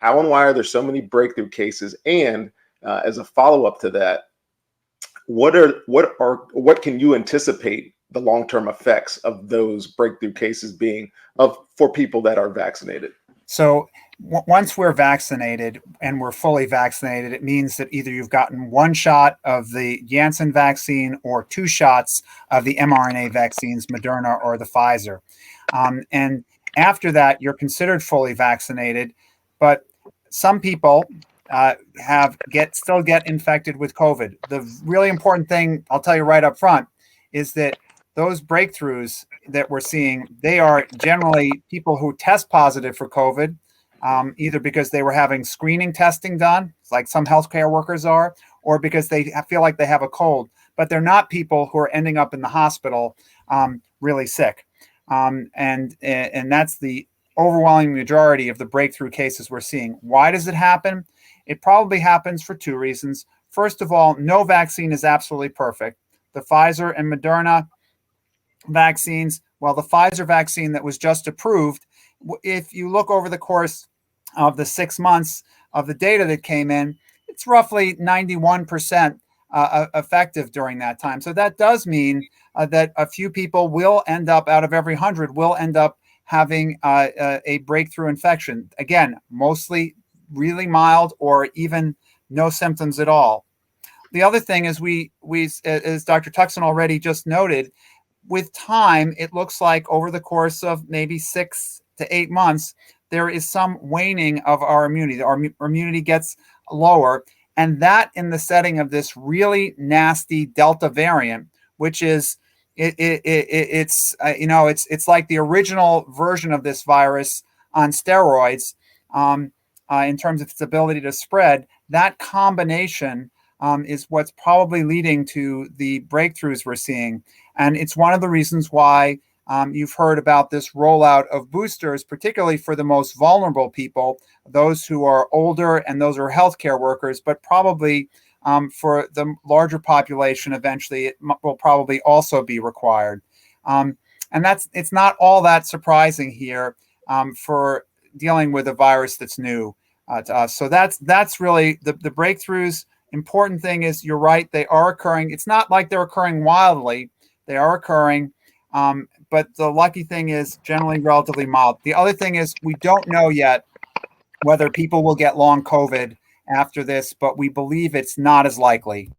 how and why are there so many breakthrough cases? And as a follow up to that, what can you anticipate the long term effects of those breakthrough cases being for people that are vaccinated? So once we're vaccinated and we're fully vaccinated, it means that either you've gotten one shot of the Janssen vaccine or two shots of the mRNA vaccines, Moderna or the Pfizer. And after that, you're considered fully vaccinated. But some people still get infected with COVID. The really important thing, I'll tell you right up front, is that those breakthroughs that we're seeing, they are generally people who test positive for COVID, either because they were having screening testing done, like some healthcare workers are, or because they feel like they have a cold. But they're not people who are ending up in the hospital really sick. And that's the overwhelming majority of the breakthrough cases we're seeing. Why does it happen? It probably happens for two reasons. First of all, no vaccine is absolutely perfect. The Pfizer and Moderna vaccines, well, the Pfizer vaccine that was just approved, if you look over the course of the 6 months of the data that came in, it's roughly 91% effective during that time. So that does mean that a few people will end up, out of every 100, will end up having a breakthrough infection. Again, mostly really mild or even no symptoms at all. The other thing is we as Dr. Tuxen already just noted, with time, it looks like over the course of maybe 6 to 8 months, there is some waning of our immunity. Our immunity gets lower. And that in the setting of this really nasty Delta variant, which is, it's like the original version of this virus on steroids in terms of its ability to spread. That combination is what's probably leading to the breakthroughs we're seeing. And it's one of the reasons why you've heard about this rollout of boosters, particularly for the most vulnerable people, those who are older and those who are healthcare workers, but probably for the larger population, eventually it will probably also be required. And it's not all that surprising here for dealing with a virus that's new to us. So that's really the breakthroughs. Important thing is, you're right, they are occurring. It's not like they're occurring wildly. They are occurring. But the lucky thing is generally relatively mild. The other thing is, we don't know yet whether people will get long COVID after this, but we believe it's not as likely.